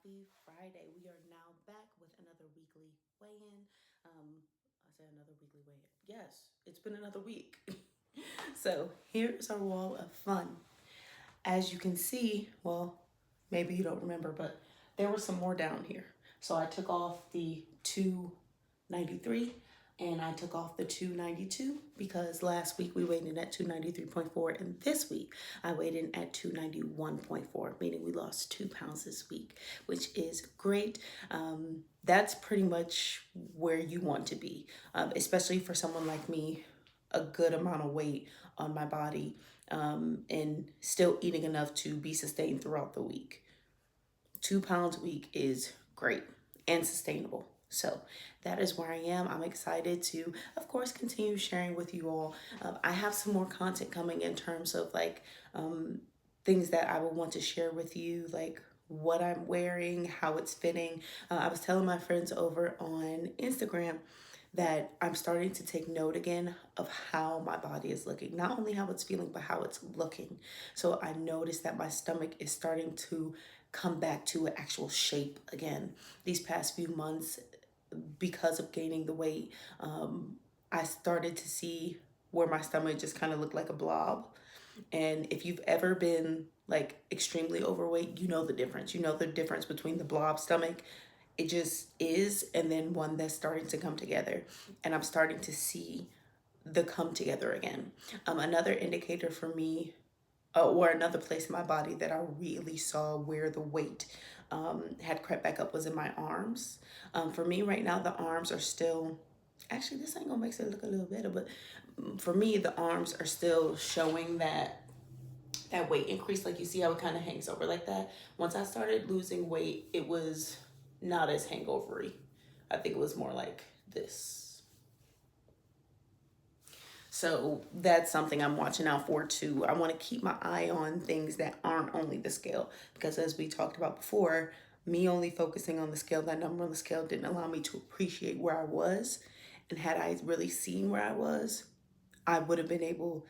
Happy Friday. We are now back with another weekly weigh-in. I said another weekly weigh-in. Yes, it's been another week. So here's our wall of fun. As you can see, well, maybe you don't remember, but there was some more down here. So I took off the 293 and I took off the 292 because last week we weighed in at 293.4 and this week I weighed in at 291.4, meaning we lost 2 pounds this week, which is great. That's pretty much where you want to be, especially for someone like me, a good amount of weight on my body, and still eating enough to be sustained throughout the week. 2 pounds a week is great and sustainable. So that is where I am. I'm excited to, of course, continue sharing with you all. I have some more content coming in terms of things that I will want to share with you, like what I'm wearing, how it's fitting. I was telling my friends over on Instagram that I'm starting to take note again of how my body is looking. Not only how it's feeling, but how it's looking. So I noticed that my stomach is starting to come back to an actual shape again. These past few months, because of gaining the weight, I started to see where my stomach just kind of looked like a blob. And if you've ever been like extremely overweight, you know the difference. You know the difference between the blob stomach, it just is, and then one that's starting to come together. And I'm starting to see the come together again. Another indicator for me, or another place in my body that I really saw where the weight had crept back up was in my arms. For me right now, the arms are still, actually this ain't gonna make it look a little better, but for me, the arms are still showing that weight increase. Like you see how it kind of hangs over like that. Once I started losing weight, it was not as hangovery. I think it was more like this. So that's something I'm watching out for too. I want to keep my eye on things that aren't only the scale, because as we talked about before, me only focusing on the scale, that number on the scale didn't allow me to appreciate where I was. And had I really seen where I was, I would have been able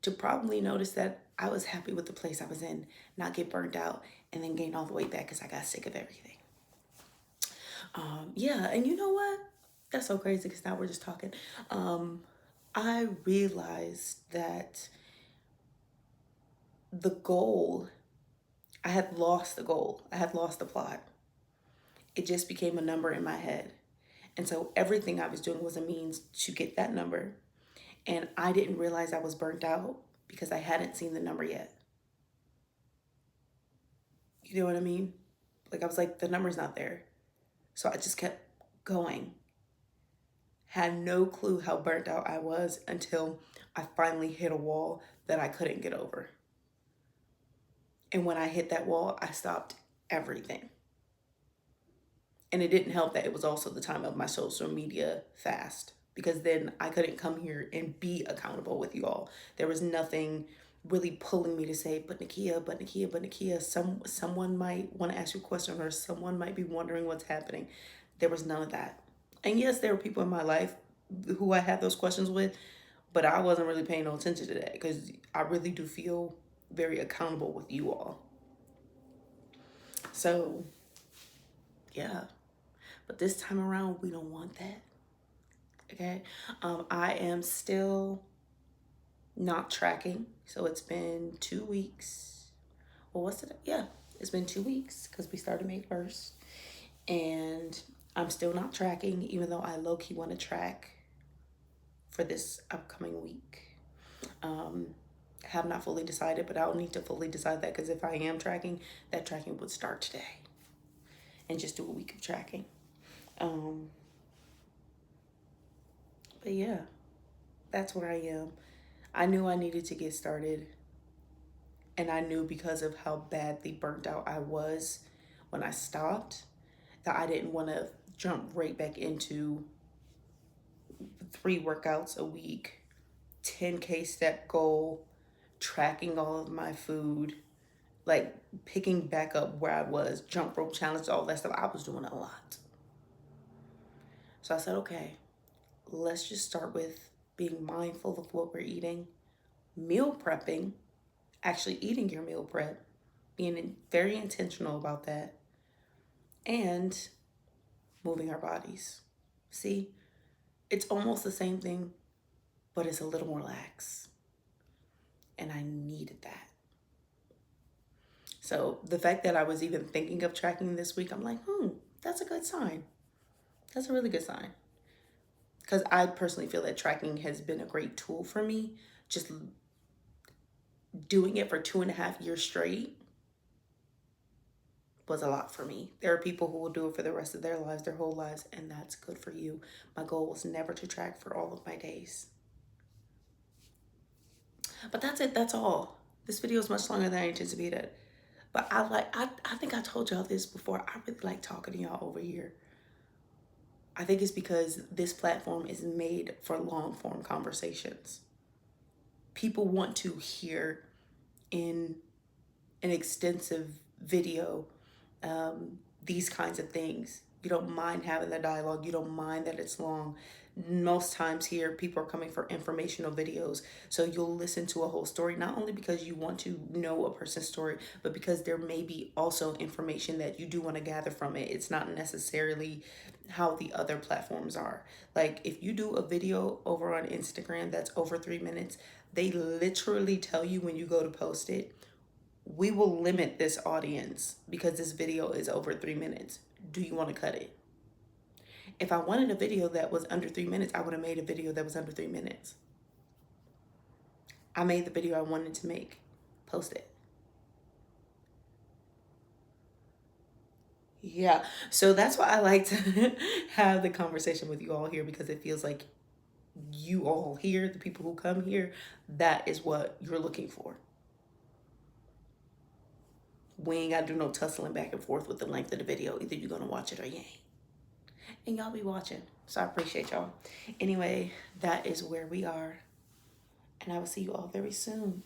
to probably notice that I was happy with the place I was in, not get burnt out, and then gain all the way back because I got sick of everything. Yeah, and you know what? That's so crazy because now we're just talking. I realized that the goal, I had lost the goal. I had lost the plot. It just became a number in my head. And so everything I was doing was a means to get that number. And I didn't realize I was burnt out because I hadn't seen the number yet. You know what I mean? Like I was like, the number's not there. So I just kept going. Had no clue how burnt out I was until I finally hit a wall that I couldn't get over. And when I hit that wall, I stopped everything. And it didn't help that it was also the time of my social media fast, because then I couldn't come here and be accountable with you all. There was nothing really pulling me to say, but Nakia, but Nakia, but Nakia, someone might want to ask you a question, or someone might be wondering what's happening. There was none of that. And yes, there were people in my life who I had those questions with, but I wasn't really paying no attention to that because I really do feel very accountable with you all. So, yeah. But this time around, we don't want that. Okay. I am still not tracking. So it's been 2 weeks. Well, what's it? Yeah, it's been 2 weeks because we started May 1st. And I'm still not tracking, even though I low key want to track for this upcoming week. Have not fully decided, but I'll need to fully decide that because if I am tracking, that tracking would start today and just do a week of tracking. But yeah, that's where I am. I knew I needed to get started, and I knew because of how badly burnt out I was when I stopped that I didn't want to jump right back into 3 workouts a week, 10K step goal, tracking all of my food, like picking back up where I was, jump rope challenge, all that stuff. I was doing a lot. So I said, okay, let's just start with being mindful of what we're eating, meal prepping, actually eating your meal prep, being very intentional about that, and moving our bodies. See, it's almost the same thing, but it's a little more lax. And I needed that. So the fact that I was even thinking of tracking this week, I'm like, that's a good sign. That's a really good sign. Because I personally feel that tracking has been a great tool for me. Just doing it for 2.5 years straight was a lot for me. There are people who will do it for the rest of their lives, their whole lives, and that's good for you. My goal was never to track for all of my days. But that's it. That's all. This video is much longer than I anticipated. But I think I told y'all this before. I really like talking to y'all over here. I think it's because this platform is made for long form conversations. People want to hear in an extensive video these kinds of things. You don't mind having the dialogue. You don't mind that it's long. Most times here, people are coming for informational videos. So you'll listen to a whole story, not only because you want to know a person's story, but because there may be also information that you do want to gather from it. It's not necessarily how the other platforms are. Like if you do a video over on Instagram that's over 3 minutes, they literally tell you when you go to post it, we will limit this audience because this video is over 3 minutes. Do you want to cut it? If I wanted a video that was under 3 minutes, I would have made a video that was under 3 minutes. I made the video I wanted to make. Post it. Yeah. So that's why I like to have the conversation with you all here, because it feels like you all here, the people who come here, that is what you're looking for. We ain't got to do no tussling back and forth with the length of the video. Either you're going to watch it or you ain't. And y'all be watching. So I appreciate y'all. Anyway, that is where we are. And I will see you all very soon.